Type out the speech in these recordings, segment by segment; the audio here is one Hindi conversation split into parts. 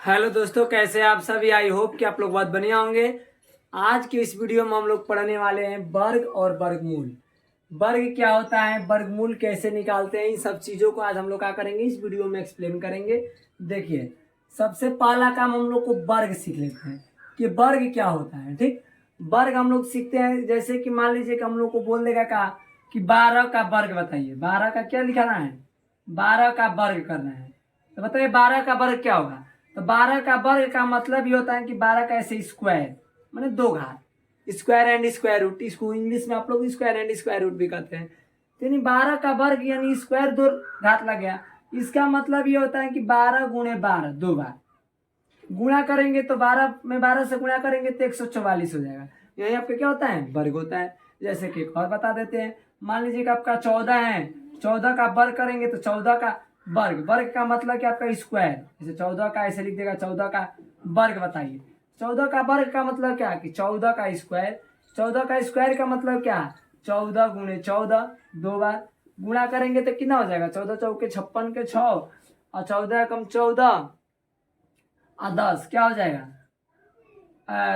हेलो दोस्तों, कैसे हैं आप सभी। आई होप कि आप लोग बहुत बढ़िया होंगे। आज की इस वीडियो में हम लोग पढ़ने वाले हैं वर्ग और वर्गमूल। वर्ग क्या होता है, वर्गमूल कैसे निकालते हैं, इन सब चीज़ों को आज हम लोग क्या करेंगे, इस वीडियो में एक्सप्लेन करेंगे। देखिए, सबसे पहला काम हम लोग को वर्ग सीख लेते हैं कि वर्ग क्या होता है। ठीक, वर्ग हम लोग सीखते हैं। जैसे कि मान लीजिए कि हम लोग को बोल देगा का कि 12 का वर्ग बताइए। 12 का क्या लिखाना है, 12 का वर्ग करना है। तो बताइए 12 का वर्ग क्या होगा। तो 12 का वर्ग का मतलब ये होता है कि 12 का ऐसे स्क्वायर, माने दो घात, स्क्वायर एंड स्क्वायर रूट। इसको इंग्लिश में आप लोग स्क्वायर एंड स्क्वायर रूट भी कहते हैं। तो यानी 12 का वर्ग यानी स्क्वायर दो घात लग गया। इसका मतलब ये होता है कि 12 गुणे 12 दो बार गुणा करेंगे तो 12 में 12 से गुणा करेंगे तो 144 हो जाएगा। यही आपका क्या होता है, वर्ग होता है। जैसे कि एक और बता देते हैं, मान लीजिए कि आपका 14 है, 14 का वर्ग करेंगे तो 14 का वर्ग, वर्ग का मतलब कि आपका स्क्वायर। जैसे 14 का ऐसे लिख देगा, 14 का वर्ग बताइए। 14 का वर्ग का मतलब क्या कि 14 का स्क्वायर। 14 का स्क्वायर का मतलब क्या, 14 गुणे 14 दो बार गुणा करेंगे तो कितना हो जाएगा, 14 चौके 56 के 6 और 14 कम 14 और 10 क्या हो जाएगा,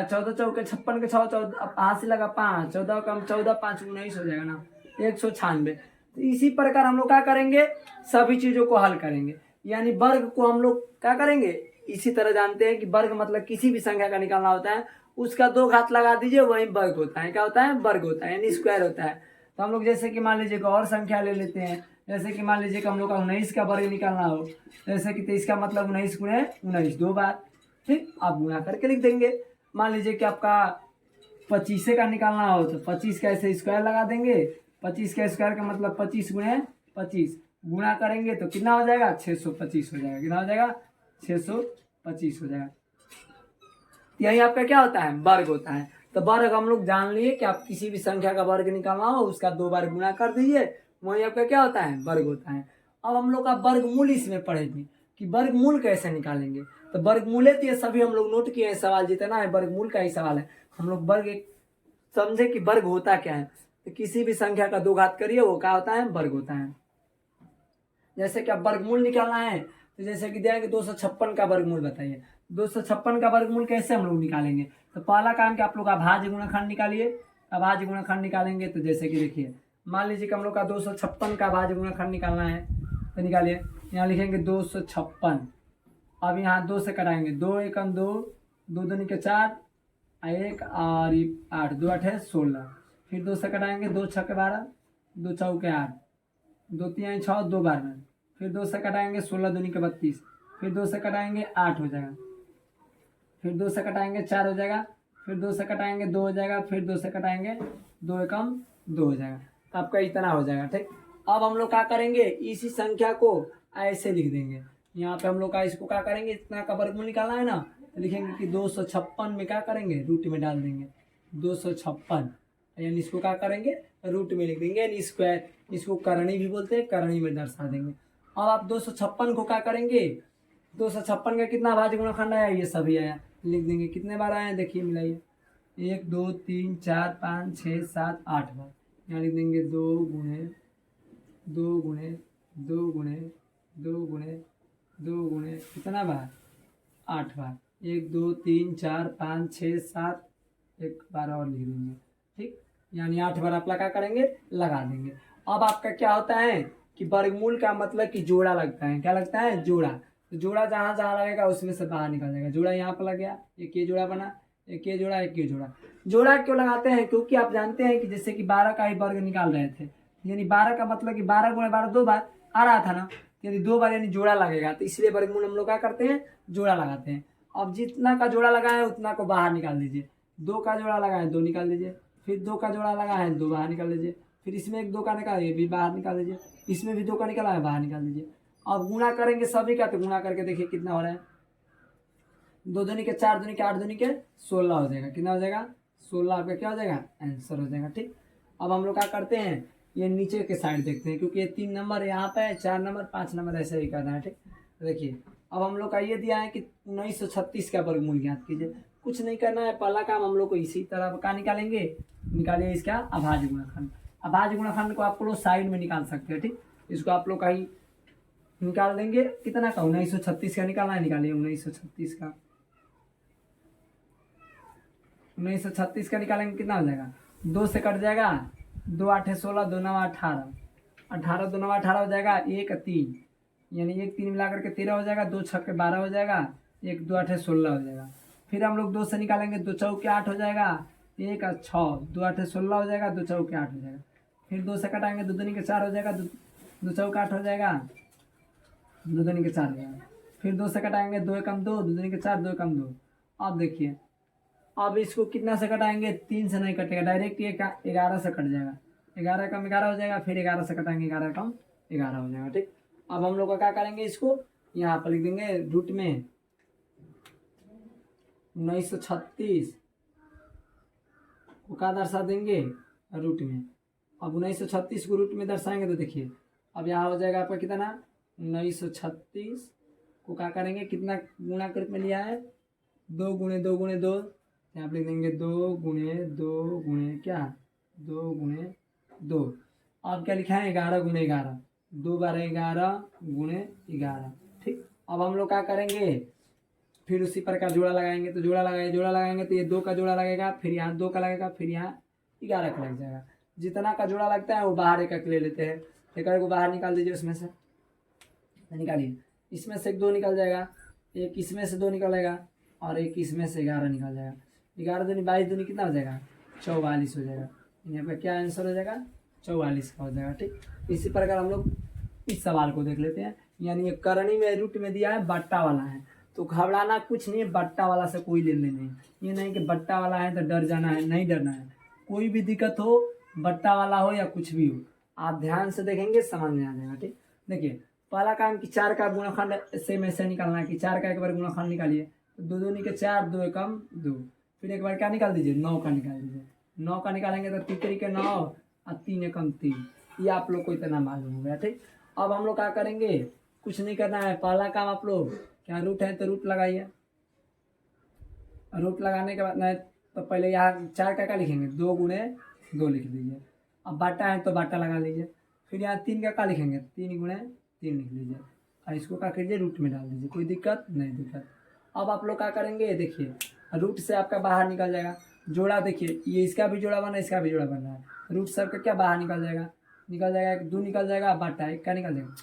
14 चौके 56 के 6, 14 हाथ से लगा 5, 14 कम 14 5 19 हो जाएगा ना, 196। तो इसी प्रकार हम लोग क्या करेंगे, सभी चीजों को हल करेंगे। यानी वर्ग को हम लोग क्या करेंगे, इसी तरह जानते हैं कि वर्ग मतलब किसी भी संख्या का निकालना होता है, उसका दो घात लगा दीजिए, वही वर्ग होता है। क्या होता है, वर्ग होता है, यानी स्क्वायर होता है। तो हम लोग जैसे कि मान लीजिए और संख्या ले लेते हैं। जैसे कि मान लीजिए कि हम लोग का 19 का वर्ग निकालना हो, जैसे कि 23 का मतलब 19 गुणे 19 दो बार। ठीक, आप गुणा करके लिख देंगे। मान लीजिए कि आपका 25 का निकालना हो तो 25 का ऐसे स्क्वायर लगा देंगे। 25 का स्क्वायर का मतलब 25 गुणे 25 गुणा करेंगे तो कितना हो जाएगा, 625 हो जाएगा। कितना हो जाएगा, 625 हो जाएगा। यही आपका क्या होता है, वर्ग होता है। तो वर्ग हम लोग जान लिए कि आप किसी भी संख्या का वर्ग निकालना हो उसका दो बार गुणा कर दीजिए, वही आपका क्या होता है, वर्ग होता है। अब हम लोग का वर्गमूल इसमें पढ़ेंगे कि वर्गमूल कैसे निकालेंगे। तो वर्गमूल तो ये सभी हम लोग नोट किए हैं, सवाल जितना है वर्गमूल का ही सवाल है। हम लोग वर्ग एक समझे कि वर्ग होता क्या है। तो किसी भी संख्या का दो घात करिए, वो क्या होता है, वर्ग होता है। जैसे कि अब वर्गमूल निकालना है तो जैसे कि दिया है कि 256 का वर्गमूल बताइए। 256 का वर्गमूल कैसे हम लोग निकालेंगे। तो पहला काम कि आप लोग अभाज्य गुणनखंड निकालिए। अभाज्य गुणनखंड निकालेंगे तो जैसे कि देखिए, मान लीजिए कि हम लोग का 256 का अभाज्य गुणनखंड निकालना है तो निकालिए। यहाँ लिखेंगे 256। अब यहाँ 2 से कराएंगे, 2 एकम 2, 2 दूनी के 4, एक और 8, 2 8 है 16। फिर 2 से कटाएंगे, 2 6 के 12, 2 चौके 8, 2 3 6, 2 12। फिर 2 से कटाएंगे, 16 दूनी के 32। फिर 2 से कटाएंगे 8 हो जाएगा। फिर 2 से कटाएंगे 4 हो जाएगा। फिर 2 से कटाएंगे 2 हो जाएगा। फिर 2 से कटाएंगे 2 एकम 2 हो जाएगा। तो आपका इतना हो जाएगा। ठीक, अब हम लोग क्या करेंगे, इसी संख्या को ऐसे लिख देंगे। यहाँ पे हम लोग का इसको क्या करेंगे, इतना का वर्गमूल निकालना है ना, तो लिखेंगे कि 256 में क्या करेंगे, रूट में डाल देंगे 256। यानी इसको क्या करेंगे, रूट में लिख देंगे, यानी स्क्वायर, इसको करणी भी बोलते हैं, करणी में दर्शा देंगे। अब आप 256 को क्या करेंगे, 256 का कितना भाज्य गुणनखंड आया, ये सभी आया, लिख देंगे। कितने बार आए हैं देखिए, मिलाइए, 1 2 3 4 5 6 7 8 बार। यहाँ लिख देंगे 2 गुणे 2 गुणे 2 गुणे 2 गुणे 2 गुणे कितना बार, 8 बार। 1 2 3 4 5 6 7, एक बार और लिख देंगे। ठीक, यानी 8 बार आप लगा करेंगे, लगा देंगे। अब आपका क्या होता है कि वर्गमूल का मतलब कि जोड़ा लगता है। क्या लगता है, जोड़ा। तो जोड़ा जहां जहां लगेगा उसमें से बाहर निकल जाएगा। जोड़ा यहाँ पर लग गया, एक ये जोड़ा बना, एक ये जोड़ा, एक ये जोड़ा। जोड़ा क्यों लगाते हैं, क्योंकि आप जानते हैं कि जैसे कि 12 का ही वर्ग निकाल रहे थे, यानी 12 का मतलब कि 12 गुणे 12 दो बार आ रहा था ना, यानी दो बार यानी जोड़ा लगेगा। तो इसलिए वर्गमूल हम लोग क्या करते हैं, जोड़ा लगाते हैं। अब जितना का जोड़ा लगा है उतना को बाहर निकाल दीजिए। 2 का जोड़ा लगा है 2 निकाल दीजिए। फिर 2 का जोड़ा लगा है 2 बाहर निकाल दीजिए। फिर इसमें एक 2 का निकाल, ये भी बाहर निकाल दीजिए। इसमें भी 2 का निकाला है, बाहर निकाल दीजिए। अब गुणा करेंगे सभी का, तो गुणा करके देखिए कितना हो रहा है, 2 दूनी के 4 दूनी के 8 दूनी के 16 हो जाएगा। कितना हो जाएगा, 16 आपका क्या हो जाएगा, आंसर हो जाएगा। ठीक, अब हम लोग क्या करते हैं, ये नीचे के साइड देखते हैं, क्योंकि ये 3 नंबर यहाँ पे है, 4 नंबर 5 नंबर ऐसे ही करना है। ठीक, देखिए अब हम लोग का ये दिया है कि 1936 का वर्गमूल ज्ञात कीजिए। कुछ नहीं करना है, पहला काम हम लोग को इसी तरह का निकालेंगे। निकालिए इसका अभाज्य गुणनखंड। अभाज्य गुणनखंड को आप लोग साइड में निकाल सकते हैं। ठीक, इसको आप लोग कहीं निकाल देंगे कितना का 1936 का निकालना है, निकालिए 1936 का। 1936 का निकालेंगे कितना हो जाएगा, 2 से कट जाएगा, 2 8 16, 2 9 18, 18 2 9 18 हो जाएगा, 1 3, यानी 1 3 मिला करके 13 हो जाएगा, 2 6 12 हो जाएगा, 1 2 8 16 हो जाएगा। फिर हम लोग 2 से निकालेंगे, 2 चौके 8 हो जाएगा, 1 6, 2 8 16 हो जाएगा, 2 चौके 8 हो जाएगा। फिर 2 से कटाएंगे, 2 दूनी के 4 हो जाएगा, 2 चौके 8 हो जाएगा, 2 दूनी के 4 हो जाएगा। फिर 2 से कटाएंगे, 2 एकम 2, 2 दूनी के 4, 2 एकम 2। अब देखिए, अब इसको कितना से कटाएंगे, 3 से नहीं कटेगा, डायरेक्ट ये 11 से कट जाएगा, 11 कम 11 हो जाएगा। फिर 11 से कटाएंगे, 11 कम 11 हो जाएगा। ठीक, अब हम लोग का क्या करेंगे, इसको यहाँ पर लिख देंगे रूट में 1936 को क्या दर्शा देंगे, रूट में। अब 1936 को रूट में दर्शाएंगे तो देखिए, अब यहाँ हो जाएगा आपका कितना, 1936 को क्या करेंगे, कितना गुणा के रूप में लिया है, 2 गुणे 2 गुणे 2, यहाँ पे लिख देंगे 2 गुणे 2 गुणे क्या, 2 गुणे 2। अब क्या लिखा है, 11 गुणे 11, 2 12 11 गुणे 11। ठीक, अब हम लोग क्या करेंगे, फिर उसी प्रकार जोड़ा लगाएंगे, तो जोड़ा लगाएंगे तो ये 2 का जोड़ा लगेगा, फिर यहाँ 2 का लगेगा, फिर यहाँ 11 का लग जाएगा। जितना का जोड़ा लगता है वो बाहर एक ले लेते हैं, एक को बाहर निकाल दीजिए, उसमें से निकालिए, इसमें से 2 निकल जाएगा, एक इसमें से 2 निकलेगा, और एक इसमें से 11 निकल जाएगा। 11 दूनी 22 दूनी कितना हो जाएगा, 44 हो जाएगा। यहाँ पे क्या आंसर हो जाएगा, 44 का हो जाएगा। ठीक, इसी प्रकार हम लोग इस सवाल को देख लेते हैं। यानी करनी में रूट में दिया है, बट्टा वाला है, तो घबराना कुछ नहीं है, बट्टा वाला से कोई लेन देन नहीं। ये नहीं कि बट्टा वाला है तो डर जाना है, नहीं डरना है। कोई भी दिक्कत हो, बट्टा वाला हो या कुछ भी हो, आप ध्यान से देखेंगे समझ में आ जाएगा। ठीक, देखिए पहला काम कि 4 का गुणनखंड से में से निकालना है, कि 4 का एक बार गुणनखंड निकालिए, 2 दूनी के 4, 2 एकम 2। फिर एक बार क्या निकाल दीजिए, 9 का निकाल दीजिए, 9 का निकालेंगे तो 3 के 9 और 3 एकम 3। ये आप लोग को इतना मालूम हो गया। ठीक, अब हम लोग क्या करेंगे, कुछ नहीं करना है, पहला काम आप लोग क्या रूट है तो रूट लगाइए। रूट लगाने के बाद नहीं तो पहले यहाँ 4 का क्या लिखेंगे, 2 गुणे 2 लिख दीजिए। अब बाटा है तो बाटा लगा लीजिए। फिर यहाँ 3 का क्या लिखेंगे, 3 गुणे 3 लिख लीजिए, और इसको क्या कीजिए, रूट में डाल दीजिए, कोई दिक्कत नहीं दिक्कत। अब आप लोग क्या करेंगे, देखिए रूट से आपका बाहर निकल जाएगा जोड़ा। देखिए ये इसका भी जोड़ा बना है, इसका भी जोड़ा बन रहा है, रूट सब का क्या बाहर निकल जाएगा, 2 निकल जाएगा, बाटा 1 का निकल जाएगा।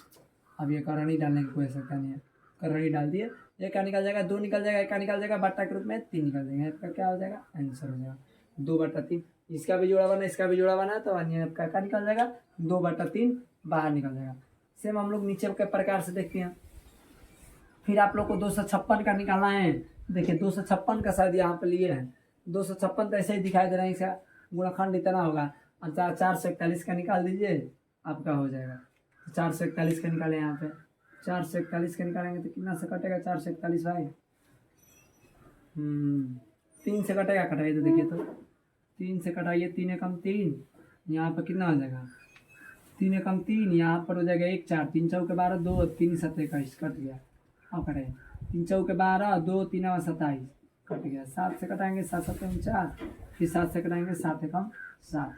अब ये करनी डालने की कोई आवश्यकता नहीं है, करनी डाल दिए, 1 का निकल जाएगा, 2 निकल जाएगा, 1 का निकल जाएगा, बाटा के रूप में 3 निकल जाएगा। इसका क्या हो जाएगा, आंसर हो जाएगा 2/3। इसका भी जोड़ा बना, इसका भी जोड़ा बना, तो आपका क्या निकल जाएगा, 2/3 बाहर निकल जाएगा। सेम हम लोग नीचे के प्रकार से देखते हैं। फिर आप लोग को 256 का निकालना है। देखिए 256 का शायद यहाँ पे लिए हैं, 256 तो ऐसे ही दिखाई दे रहा है, इसका गुणनखंड इतना होगा। और 4 से 41 का निकाल दीजिए, आपका हो जाएगा। 4 से 41 का निकालें, यहाँ पे 4 से 41 का निकालेंगे तो कितना से कटेगा, 4 से 41 भाई 3 से कटेगा, कटाइए तो देखिए, तो 3 से कटाइए, 3 एकम 3, यहाँ पर कितना हो जाएगा, 3 एकम 3, यहाँ पर हो जाएगा 1 4, 3 चौके 12, 2 3 7 21 कट गया। अब कटाइए, 3 चौके 12, 2 3 27 कट गया। 7 से कटाएंगे, 7 7 4, फिर 7 से कटाएंगे, 7 एकम 7।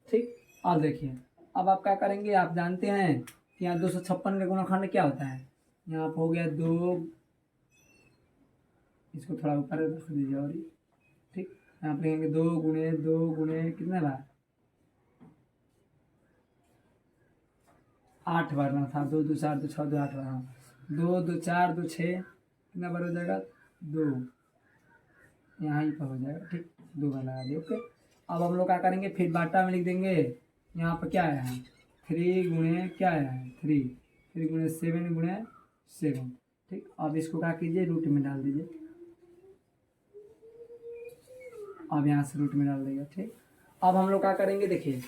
ठीक, अब देखिए अब आप क्या करेंगे, आप जानते हैं कि यहाँ 256 का गुणनखंड क्या होता है। यहाँ पर हो गया 2, इसको थोड़ा ऊपर रख दीजिए, और ठीक, यहाँ पे लिखेंगे 2 गुणे 2 गुणे कितना बार, 8 बार ना था, 2 2 4 2 6 2 8 बार, 2 2 4 2 6 कितना बार हो जाएगा, 2, यहाँ ही पर हो जाएगा। ठीक, 2 बार लगा दिए। ओके, अब हम लोग क्या करेंगे, फिर बाटा में लिख देंगे, यहाँ पर क्या आया है, 3 गुणे क्या आया है, 3, 3 गुणे 7 गुणे 7। ठीक, अब इसको क्या कीजिए, रूट में डाल दीजिए। अब यहाँ से रूट में डाल देगा। ठीक, अब हम लोग क्या करेंगे, देखिए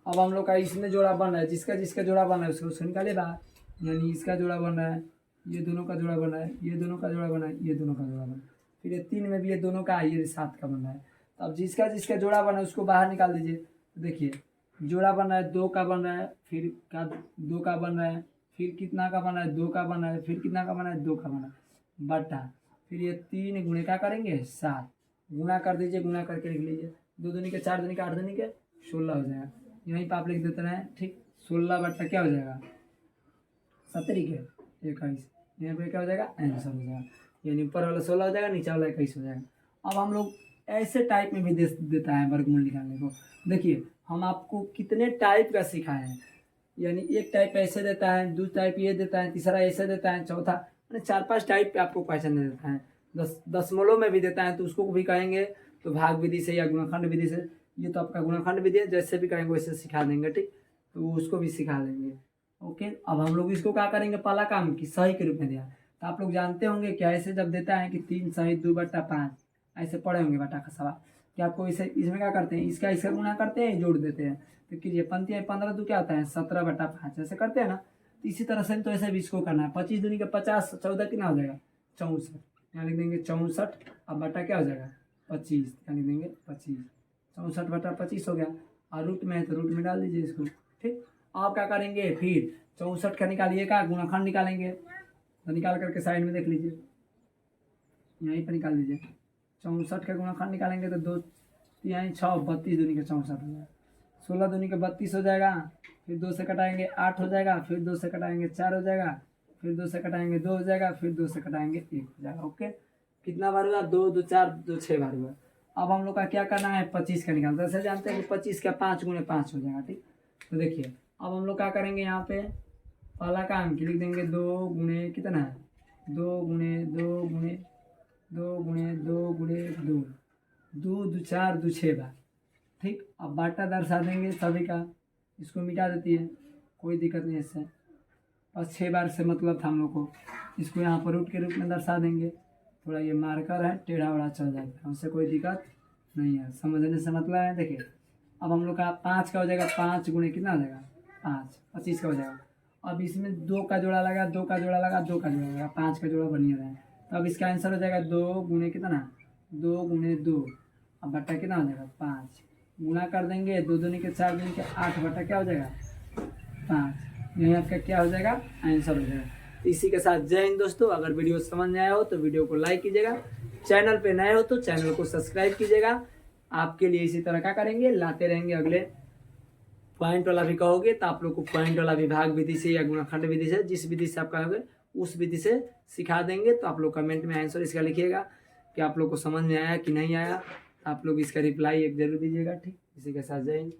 अब हम लोग का इसमें जोड़ा बन रहा है, जिसका जिसका जोड़ा बन रहा है उसको निकाले बाहर। यानी इसका जोड़ा बन रहा है, ये दोनों का जोड़ा बन रहा है, ये दोनों का जोड़ा बना है, ये दोनों का जोड़ा बना है, फिर ये 3 में भी ये दोनों का, ये 7 का बन रहा है। तो अब जिसका जिसका जोड़ा बना है उसको बाहर निकाल दीजिए। देखिए जोड़ा बन रहा है, 2 का बन रहा है, फिर का 2 का बन रहा है, फिर कितना का बना है, 2 का बना है, फिर कितना का बना है, 2 का बना है, बटा फिर ये 3 गुणे का करेंगे 7, गुणा कर दीजिए, गुणा करके लिख लीजिए, 2 दूनी के 4 दूनी के 8 दूनी के 16 हो जाएगा। यहीं पर आप लिख देते हैं। ठीक, 16 बटा क्या हो जाएगा, 70 के 21, यहाँ पे क्या हो जाएगा आंसर हो जाएगा, यानी ऊपर वाला 16 हो जाएगा, नीचे वाला 21 हो जाएगा। अब हम लोग ऐसे टाइप में भी देता है वर्गमूल निकालने को। देखिए हम आपको कितने टाइप का सिखाए हैं, यानी एक टाइप ऐसे देता है, दूसरा टाइप ये देता है, तीसरा ऐसे देता है, चौथा मैंने 4-5 टाइप पे आपको क्वेश्चन दे देता है। दशमलव में भी देता है तो उसको भी कहेंगे तो भाग विधि से या गुणनखंड विधि से। ये तो आपका गुणनखंड विधि है, जैसे भी कहेंगे वैसे सिखा देंगे, ठीक, तो उसको भी सिखा देंगे। ओके, अब हम लोग इसको क्या करेंगे, पहला काम कि सही के रूप में दिया, तो आप लोग जानते होंगे क्या, ऐसे जब देता है कि 3 सही 2/5 ऐसे पढ़े होंगे बटा का सवाल, कि आपको इसे इसमें क्या करते हैं, इसका इसका गुणा करते हैं, जोड़ देते हैं, तो कीजिए 15 2 क्या आता है 17/5 ऐसे करते हैं ना। तो इसी तरह से तो ऐसे भी इसको करना है, 25 दूनी का 50, 14 कितना हो जाएगा 64, यहाँ लिख देंगे 64, अब बटा क्या हो जाएगा 25, यहाँ लिख देंगे 25, 64/25 हो गया, और रूट में है तो रूट में डाल दीजिए इसको, ठीक। आप क्या करेंगे फिर 64 का निकालिए, का गुणनखंड निकालेंगे, तो निकाल करके साइड में देख लीजिए, यहीं पर निकाल दीजिए। 64 का गुणनखंड निकालेंगे तो 2 3 6 32 दूनी का 64 हो जाएगा, 16 दूनी का 32 हो जाएगा, फिर 2 से कटाएंगे 8 हो जाएगा, फिर 2 से कटाएंगे 4 हो जाएगा, फिर 2 से कटाएंगे 2 हो जाएगा, फिर 2 से कटाएंगे 1 हो जाएगा। ओके, कितना बार हुआ 2 2 4 2 6 बार हुआ। अब हम लोग का क्या करना है 25 का निकालना, ऐसे जानते हैं कि 25 का 5 गुणे 5 हो जाएगा, ठीक। तो देखिए अब हम लोग क्या करेंगे, यहाँ पे पहला काम की लिख देंगे 2 गुणे कितना है 2 गुणे 2 गुणे 2 गुणे 2 गुणे 2, 2 2 4 2 6 बार, ठीक। अब बाटा दर्शा देंगे सभी का, इसको मिटा देती है, कोई दिक्कत नहीं इससे, बस 6 बार से मतलब था हम लोग को। इसको यहाँ पर रूट के रूप में दर्शा देंगे, थोड़ा ये मार्कर है टेढ़ा वेढ़ा चल जाता है, उससे कोई दिक्कत नहीं है, समझने से मतलब है। देखिए अब हम लोग का 5 का हो जाएगा 5 गुणे कितना हो जाएगा 5, 25 का हो जाएगा। अब इसमें 2 का जोड़ा लगा, 2 का जोड़ा लगा, 2 का जोड़ा लगा, 5 का जोड़ा बनिए रहा है, तो अब इसका आंसर हो जाएगा 2 गुणे कितना 2 गुणे 2, अब बट्टा कितना हो जाएगा 5, गुणा कर देंगे 2 दूनी के 4 दूनी के 8 बटा क्या हो जाएगा 5, यही आपका क्या हो जाएगा आंसर हो जाएगा। तो इसी के साथ जय हिंद दोस्तों, अगर वीडियो समझ में आया हो तो वीडियो को लाइक कीजिएगा, चैनल पे नए हो तो चैनल को सब्सक्राइब कीजिएगा। आपके लिए इसी तरह का करेंगे, लाते रहेंगे, अगले पॉइंट वाला भी कहोगे तो आप लोग को पॉइंट वाला भी भाग विधि से या गुणनखंड विधि से, जिस विधि से आप कहोगे उस विधि से सिखा देंगे। तो आप लोग कमेंट में आंसर इसका लिखिएगा कि आप लोग को समझ में आया कि नहीं आया, आप लोग इसका रिप्लाई एक जरूर दीजिएगा, ठीक। इसी के साथ जय हिंद।